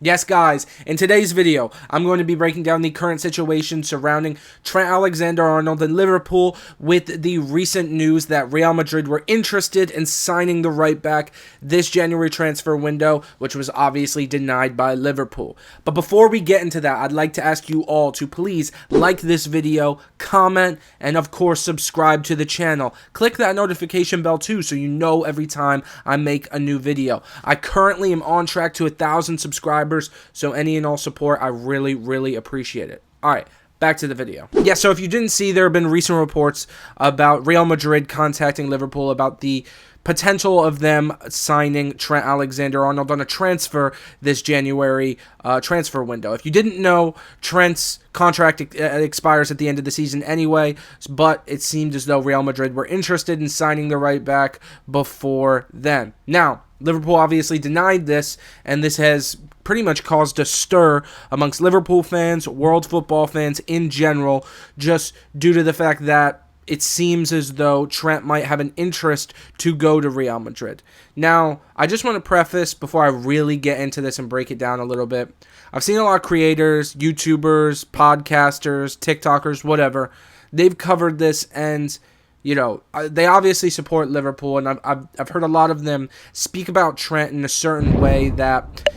Yes, guys, in today's video, I'm going to be breaking down the current situation surrounding Trent Alexander-Arnold and Liverpool with the recent news that Real Madrid were interested in signing the right back this January transfer window, which was obviously denied by Liverpool. But before we get into that, I'd like to ask you all to please like this video, comment, and of course subscribe to the channel. Click that notification bell too so you know every time I make a new video. I currently am on track to 1,000 subscribers. So any and all support, I really appreciate it. All right, back to the video. Yeah, so if you didn't see, there have been recent reports about Real Madrid contacting Liverpool about the potential of them signing Trent Alexander-Arnold on a transfer this January transfer window. If you didn't know, Trent's contract expires at the end of the season anyway, but it seemed as though Real Madrid were interested in signing the right back before then. Now, Liverpool obviously denied this, and this has pretty much caused a stir amongst Liverpool fans, world football fans in general, just due to the fact that it seems as though Trent might have an interest to go to Real Madrid. Now, I just want to preface before I really get into this and break it down a little bit. I've seen a lot of creators, YouTubers, podcasters, TikTokers, whatever. They've covered this, and you know, they obviously support Liverpool, and I've heard a lot of them speak about Trent in a certain way that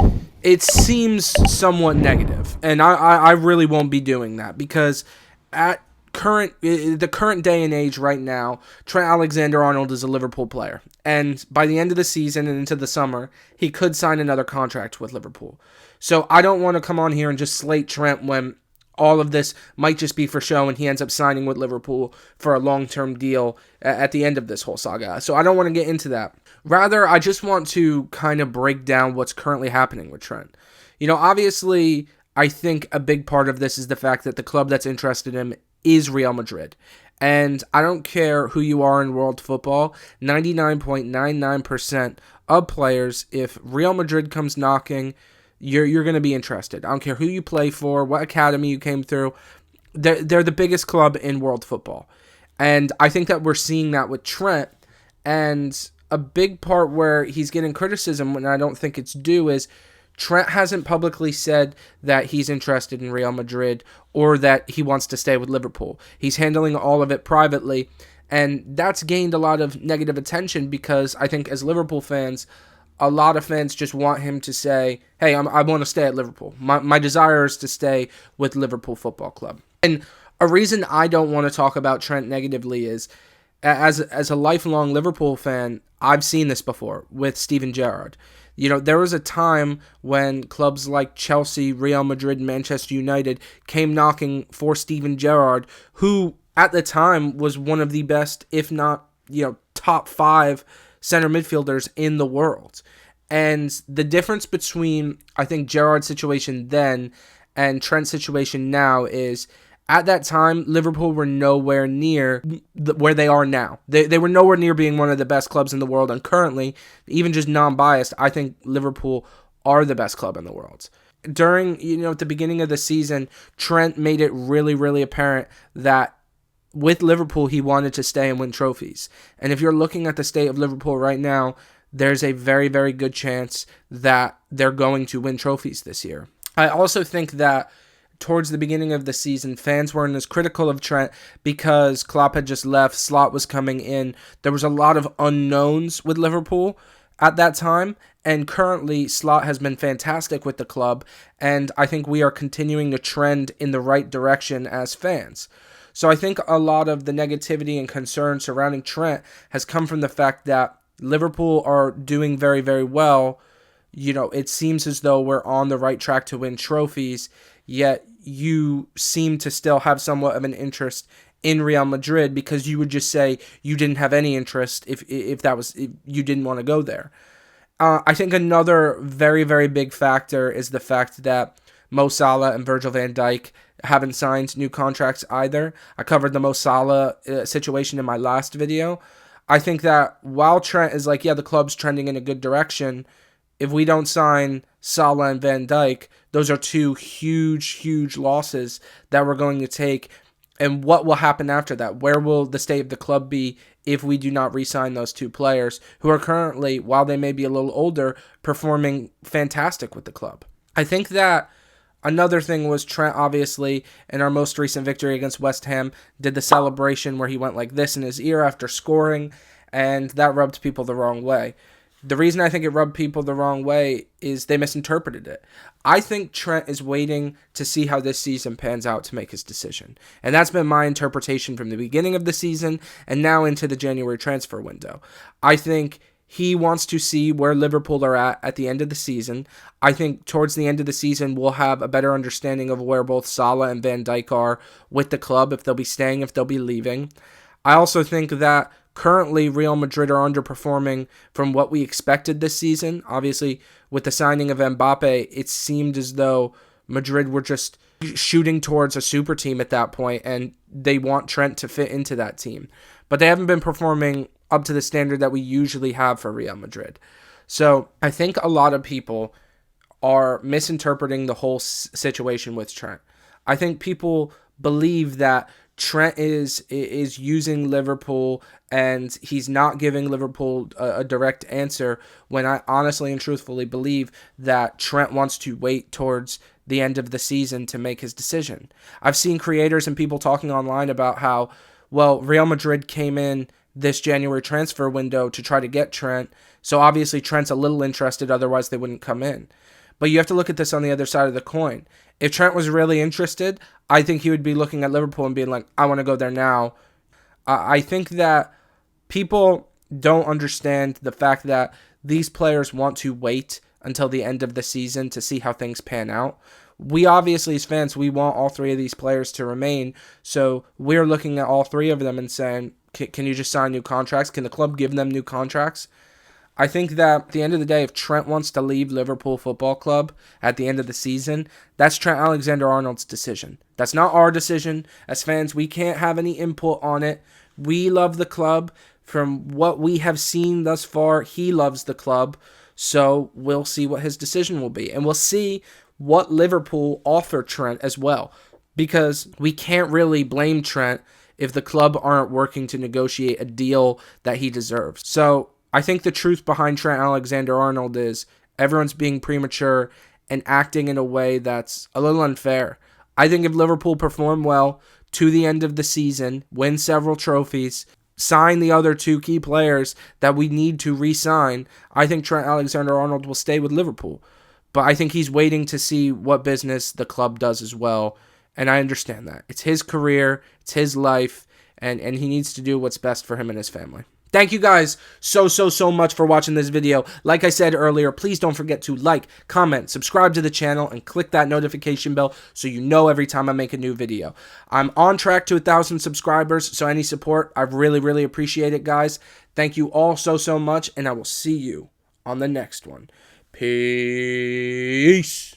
it seems somewhat negative, and I really won't be doing that because at the current day and age right now, Trent Alexander-Arnold is a Liverpool player, and by the end of the season and into the summer, he could sign another contract with Liverpool. So I don't want to come on here and just slate Trent when all of this might just be for show and he ends up signing with Liverpool for a long-term deal at the end of this whole saga. So I don't want to get into that. Rather, I just want to kind of break down what's currently happening with Trent. You know, obviously, I think a big part of this is the fact that the club that's interested in him is Real Madrid. And I don't care who you are in world football, 99.99% of players, if Real Madrid comes knocking, you're going to be interested. I don't care who you play for, what academy you came through. They're the biggest club in world football. And I think that we're seeing that with Trent. And a big part where he's getting criticism, and I don't think it's due, is Trent hasn't publicly said that he's interested in Real Madrid or that he wants to stay with Liverpool. He's handling all of it privately. And that's gained a lot of negative attention because I think as Liverpool fans, a lot of fans just want him to say, hey, I want to stay at Liverpool. My desire is to stay with Liverpool Football Club. And a reason I don't want to talk about Trent negatively is, as a lifelong Liverpool fan, I've seen this before with Steven Gerrard. You know, there was a time when clubs like Chelsea, Real Madrid, and Manchester United came knocking for Steven Gerrard, who at the time was one of the best, if not, top 5 center midfielders in the world. And the difference between, I think, Gerrard's situation then and Trent's situation now is, at that time, Liverpool were nowhere near where they are now. They were nowhere near being one of the best clubs in the world. And currently, even just non-biased, I think Liverpool are the best club in the world. During, at the beginning of the season, Trent made it really apparent that with Liverpool, he wanted to stay and win trophies. And if you're looking at the state of Liverpool right now, there's a very good chance that they're going to win trophies this year. I also think that towards the beginning of the season, fans weren't as critical of Trent because Klopp had just left, Slot was coming in. There was a lot of unknowns with Liverpool at that time, and currently Slot has been fantastic with the club, and I think we are continuing to trend in the right direction as fans. So I think a lot of the negativity and concern surrounding Trent has come from the fact that Liverpool are doing very well. It seems as though we're on the right track to win trophies, yet you seem to still have somewhat of an interest in Real Madrid because you would just say you didn't have any interest if you didn't want to go there. I think another very big factor is the fact that Mo Salah and Virgil van Dijk haven't signed new contracts either. I covered the Mo Salah situation in my last video. I think that while Trent is like, yeah, the club's trending in a good direction, if we don't sign Salah and Van Dijk, those are two huge losses that we're going to take. And what will happen after that? Where will the state of the club be if we do not re-sign those two players who are currently, while they may be a little older, performing fantastic with the club? I think that another thing was Trent, obviously, in our most recent victory against West Ham, did the celebration where he went like this in his ear after scoring, and that rubbed people the wrong way. The reason I think it rubbed people the wrong way is they misinterpreted it. I think Trent is waiting to see how this season pans out to make his decision. And that's been my interpretation from the beginning of the season and now into the January transfer window. I think he wants to see where Liverpool are at the end of the season. I think towards the end of the season, we'll have a better understanding of where both Salah and Van Dijk are with the club, if they'll be staying, if they'll be leaving. I also think that currently Real Madrid are underperforming from what we expected this season. Obviously, with the signing of Mbappe, it seemed as though Madrid were just shooting towards a super team at that point, and they want Trent to fit into that team. But they haven't been performing up to the standard that we usually have for Real Madrid. So I think a lot of people are misinterpreting the whole situation with Trent. I think people believe that Trent is using Liverpool and he's not giving Liverpool a direct answer, when I honestly and truthfully believe that Trent wants to wait towards the end of the season to make his decision. I've seen creators and people talking online about how, well, Real Madrid came in this January transfer window to try to get Trent, so obviously Trent's a little interested, otherwise they wouldn't come in. But you have to look at this on the other side of the coin. If Trent was really interested, I think he would be looking at Liverpool and being like, I want to go there now. I think that people don't understand the fact that these players want to wait until the end of the season to see how things pan out. We obviously, as fans, we want all three of these players to remain. So we're looking at all three of them and saying, can you just sign new contracts? Can the club give them new contracts? I think that at the end of the day, if Trent wants to leave Liverpool Football Club at the end of the season, that's Trent Alexander-Arnold's decision. That's not our decision. As fans, we can't have any input on it. We love the club. From what we have seen thus far, he loves the club. So we'll see what his decision will be. And we'll see what Liverpool offer Trent as well. Because we can't really blame Trent if the club aren't working to negotiate a deal that he deserves. So I think the truth behind Trent Alexander-Arnold is everyone's being premature and acting in a way that's a little unfair. I think if Liverpool perform well to the end of the season, win several trophies, sign the other two key players that we need to re-sign, I think Trent Alexander-Arnold will stay with Liverpool. But I think he's waiting to see what business the club does as well. And I understand that. It's his career, it's his life, and he needs to do what's best for him and his family. Thank you guys so much for watching this video. Like I said earlier, please don't forget to like, comment, subscribe to the channel, and click that notification bell so you know every time I make a new video. I'm on track to 1,000 subscribers, so any support, I really appreciate it, guys. Thank you all so much, and I will see you on the next one. Peace.